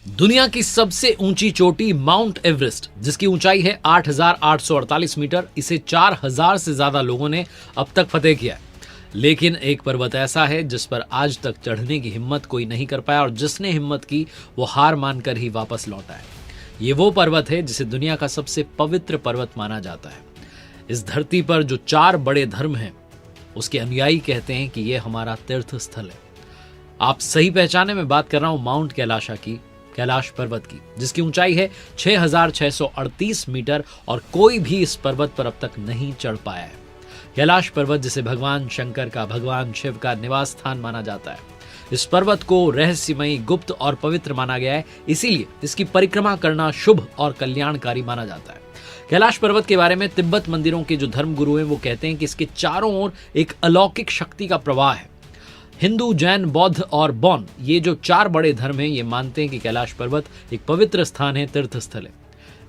दुनिया की सबसे ऊंची चोटी माउंट एवरेस्ट, जिसकी ऊंचाई है 8,848 मीटर, इसे 4,000 से ज्यादा लोगों ने अब तक फतेह किया है। लेकिन एक पर्वत ऐसा है जिस पर आज तक चढ़ने की हिम्मत कोई नहीं कर पाया, और जिसने हिम्मत की वो हार मानकर ही वापस लौटा है। ये वो पर्वत है जिसे दुनिया का सबसे पवित्र पर्वत माना जाता है। इस धरती पर जो 4 बड़े धर्म हैं, उसके अनुयायी कहते हैं कि ये हमारा तीर्थ स्थल है। आप सही पहचाने में बात कर रहा हूं माउंट कैलाशा की, कैलाश पर्वत की, जिसकी ऊंचाई है 6,638 मीटर, और कोई भी इस पर्वत पर अब तक नहीं चढ़ पाया है। कैलाश पर्वत, जिसे भगवान शंकर का, भगवान शिव का निवास स्थान माना जाता है, इस पर्वत को रहस्यमयी, गुप्त और पवित्र माना गया है। इसीलिए इसकी परिक्रमा करना शुभ और कल्याणकारी माना जाता है। कैलाश पर्वत के बारे में तिब्बत मंदिरों के जो धर्मगुरु हैं वो कहते हैं कि इसके चारों ओर एक अलौकिक शक्ति का प्रवाह है। हिंदू, जैन, बौद्ध और बौन, ये जो 4 बड़े धर्म हैं, ये मानते हैं कि कैलाश पर्वत एक पवित्र स्थान है, तीर्थ स्थल है।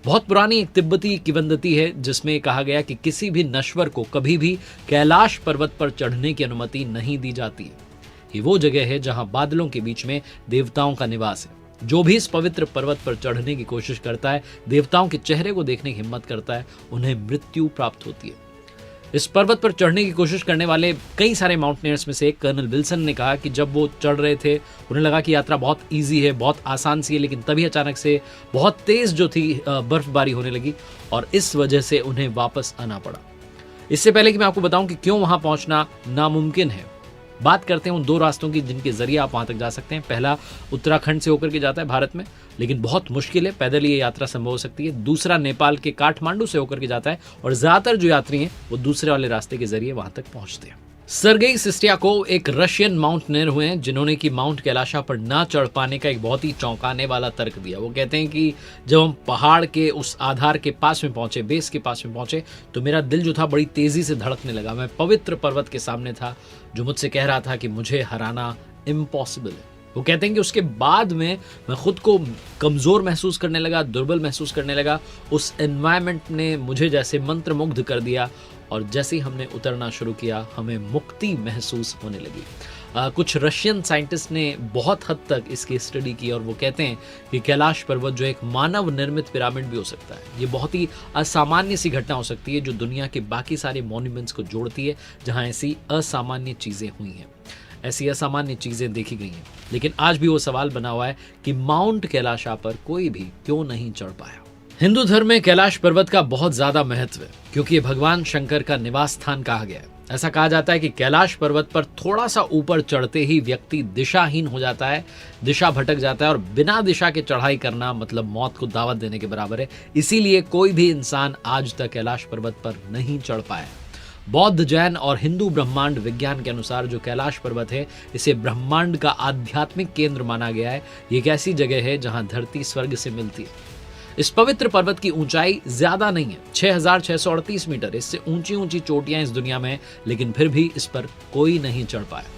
बहुत पुरानी एक तिब्बती किंवदंती है जिसमें कहा गया कि किसी भी नश्वर को कभी भी कैलाश पर्वत पर चढ़ने की अनुमति नहीं दी जाती है। ये वो जगह है जहां बादलों के बीच में देवताओं का निवास है। जो भी इस पवित्र पर्वत पर चढ़ने की कोशिश करता है, देवताओं के चेहरे को देखने की हिम्मत करता है, उन्हें मृत्यु प्राप्त होती है। इस पर्वत पर चढ़ने की कोशिश करने वाले कई सारे माउंटेनियर्स में से एक कर्नल विल्सन ने कहा कि जब वो चढ़ रहे थे उन्हें लगा कि यात्रा बहुत इजी है, बहुत आसान सी है, लेकिन तभी अचानक से बहुत तेज जो थी बर्फबारी होने लगी, और इस वजह से उन्हें वापस आना पड़ा। इससे पहले कि मैं आपको बताऊं कि क्यों वहां पहुंचना नामुमकिन है, बात करते हैं उन 2 रास्तों की जिनके जरिए आप वहां तक जा सकते हैं। पहला उत्तराखंड से होकर के जाता है भारत में, लेकिन बहुत मुश्किल है, पैदल ये यात्रा संभव हो सकती है। दूसरा नेपाल के काठमांडू से होकर के जाता है, और ज्यादातर जो यात्री हैं वो दूसरे वाले रास्ते के जरिए वहां तक पहुंचते हैं। सर्गेई सिस्टियाकोव एक रशियन माउंटेनियर हुए हैं जिन्होंने कि माउंट कैलाशा पर ना चढ़ पाने का एक बहुत ही चौंकाने वाला तर्क दिया। वो कहते हैं कि जब हम पहाड़ के उस आधार के पास में पहुंचे, बेस के पास में पहुंचे, तो मेरा दिल जो था बड़ी तेजी से धड़कने लगा। मैं पवित्र पर्वत के सामने था जो मुझसे कह रहा था कि मुझे हराना इम्पॉसिबल है। वो कहते हैं कि उसके बाद में मैं खुद को कमजोर महसूस करने लगा, दुर्बल महसूस करने लगा। उस एनवायरनमेंट ने मुझे जैसे मंत्रमुग्ध कर दिया, और जैसे ही हमने उतरना शुरू किया हमें मुक्ति महसूस होने लगी। कुछ रशियन साइंटिस्ट ने बहुत हद तक इसकी स्टडी की, और वो कहते हैं कि कैलाश पर्वत जो एक मानव निर्मित पिरामिड भी हो सकता है। ये बहुत ही असामान्य सी घटना हो सकती है जो दुनिया के बाकी सारे मॉन्यूमेंट्स को जोड़ती है जहां ऐसी असामान्य चीजें हुई हैं, ऐसी असामान्य चीजें देखी गई हैं। लेकिन आज भी वो सवाल बना हुआ है कि माउंट कैलाशा पर कोई भी क्यों नहीं चढ़ पाया। हिंदू धर्म में कैलाश पर्वत का बहुत ज्यादा महत्व है, क्योंकि ये भगवान शंकर का निवास स्थान कहा गया है। ऐसा कहा जाता है कि कैलाश पर्वत पर थोड़ा सा ऊपर चढ़ते ही व्यक्ति दिशाहीन हो जाता है, दिशा भटक जाता है, और बिना दिशा के चढ़ाई करना मतलब मौत को दावत देने के बराबर है। इसीलिए कोई भी इंसान आज तक कैलाश पर्वत पर नहीं चढ़ पाया। बौद्ध, जैन और हिंदू ब्रह्मांड विज्ञान के अनुसार जो कैलाश पर्वत है, इसे ब्रह्मांड का आध्यात्मिक केंद्र माना गया है। ये एक ऐसी जगह है जहां धरती स्वर्ग से मिलती है। इस पवित्र पर्वत की ऊंचाई ज्यादा नहीं है, 6,638 मीटर। इससे ऊंची ऊंची चोटियां इस दुनिया में हैं, लेकिन फिर भी इस पर कोई नहीं चढ़ पाया,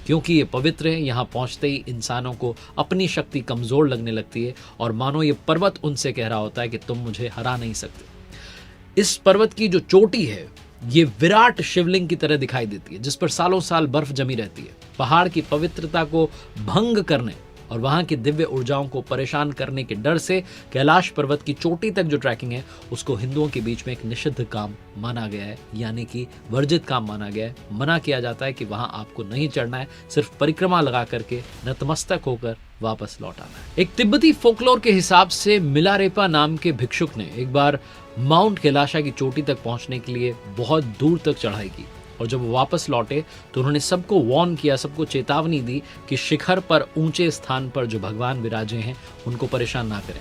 क्योंकि ये पवित्र है। यहां पहुंचते ही इंसानों को अपनी शक्ति कमजोर लगने लगती है, और मानो ये पर्वत उनसे कह रहा होता है कि तुम मुझे हरा नहीं सकते। इस पर्वत की जो चोटी है ये विराट शिवलिंग की तरह दिखाई देती है, जिस पर सालों साल बर्फ जमी रहती है। पहाड़ की पवित्रता को भंग करने और वहां की दिव्य ऊर्जाओं को परेशान करने के डर से कैलाश पर्वत की चोटी तक जो ट्रैकिंग है उसको हिंदुओं के बीच में एक निषिद्ध काम माना गया है, यानी कि वर्जित काम माना गया है। मना किया जाता है कि वहां आपको नहीं चढ़ना है, सिर्फ परिक्रमा लगा करके नतमस्तक होकर वापस लौट आना है। एक तिब्बती फोकलोर के हिसाब से मिलारेपा नाम के भिक्षुक ने एक बार माउंट कैलाशा की चोटी तक पहुंचने के लिए बहुत दूर तक चढ़ाई की, और जब वो वापस लौटे तो उन्होंने सबको वार्न किया, सबको चेतावनी दी कि शिखर पर ऊंचे स्थान पर जो भगवान विराजे हैं उनको परेशान ना करें।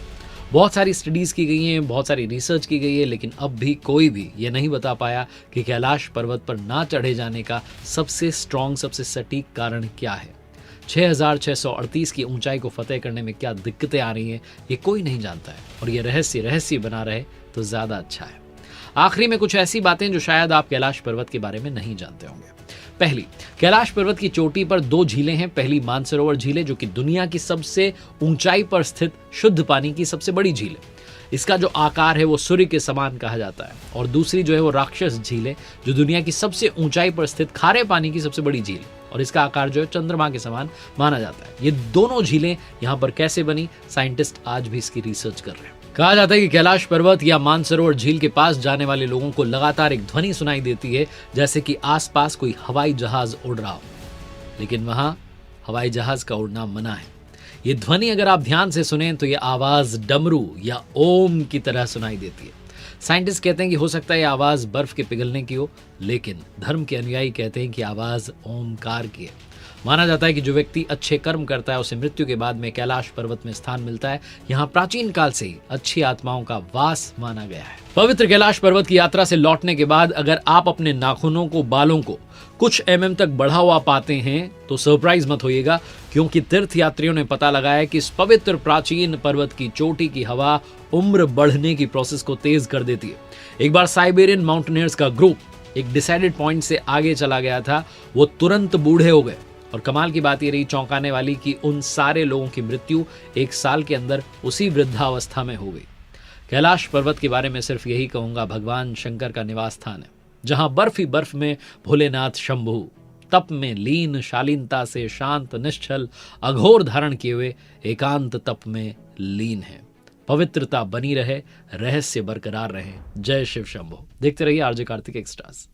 बहुत सारी स्टडीज की गई हैं, बहुत सारी रिसर्च की गई है, लेकिन अब भी कोई भी ये नहीं बता पाया कि कैलाश पर्वत पर ना चढ़े जाने का सबसे स्ट्रॉन्ग, सबसे सटीक कारण क्या है। 6,638 की ऊंचाई को फतेह करने में क्या दिक्कतें आ रही हैं ये कोई नहीं जानता है, और ये रहस्य बना रहे तो ज्यादा अच्छा है। आखिरी में कुछ ऐसी बातें जो शायद आप कैलाश पर्वत के बारे में नहीं जानते होंगे। पहली, कैलाश पर्वत की चोटी पर 2 झीलें हैं। पहली मानसरोवर झील है जो कि दुनिया की सबसे ऊंचाई पर स्थित शुद्ध पानी की सबसे बड़ी झील है। इसका जो आकार है वो सूर्य के समान कहा जाता है। और दूसरी जो है वो राक्षस झील है जो दुनिया की सबसे ऊंचाई पर स्थित खारे पानी की सबसे बड़ी झील है। और इसका आकार जो है चंद्रमा के समान माना जाता है। ये दोनों झीलें यहाँ पर कैसे बनी, साइंटिस्ट आज भी इसकी रिसर्च कर रहे हैं। कहा जाता है कि कैलाश पर्वत या मानसरोवर झील के पास जाने वाले लोगों को लगातार एक ध्वनि सुनाई देती है, जैसे कि आसपास कोई हवाई जहाज उड़ रहा हो, लेकिन वहां हवाई जहाज का उड़ना मना है। ये ध्वनि अगर आप ध्यान से सुने तो ये आवाज डमरू या ओम की तरह सुनाई देती है। साइंटिस्ट कहते हैं कि हो सकता है ये आवाज बर्फ के पिघलने की हो, लेकिन धर्म के अनुयायी कहते हैं कि आवाज ओमकार की है। माना जाता है कि जो व्यक्ति अच्छे कर्म करता है उसे मृत्यु के बाद में कैलाश पर्वत में स्थान मिलता है। यहाँ प्राचीन काल से ही अच्छी आत्माओं का वास माना गया है। पवित्र कैलाश पर्वत की यात्रा से लौटने के बाद अगर आप अपने नाखूनों को, बालों को कुछ mm तक बढ़ा हुआ पाते हैं तो सरप्राइज मत होइएगा, क्योंकि तीर्थ यात्रियों ने पता लगाया कि इस पवित्र प्राचीन पर्वत की चोटी की हवा उम्र बढ़ने की प्रोसेस को तेज कर देती है। एक बार साइबेरियन माउंटेनियर्स का ग्रुप एक डिसाइडेड पॉइंट से आगे चला गया था, वो तुरंत बूढ़े हो गए। और कमाल की बात ये रही, चौंकाने वाली, कि उन सारे लोगों की मृत्यु 1 साल के अंदर उसी वृद्धावस्था में हो गई। कैलाश पर्वत के बारे में सिर्फ यही कहूंगा, भगवान शंकर का निवास स्थान है, जहां बर्फ ही बर्फ में भोलेनाथ शंभु तप में लीन, शालीनता से शांत, निश्चल, अघोर धारण किए हुए एकांत तप में लीन है। पवित्रता बनी रहे, रहस्य बरकरार रहे। जय शिव शंभु। देखते रहिए आरजे कार्तिक एक्स्ट्रास।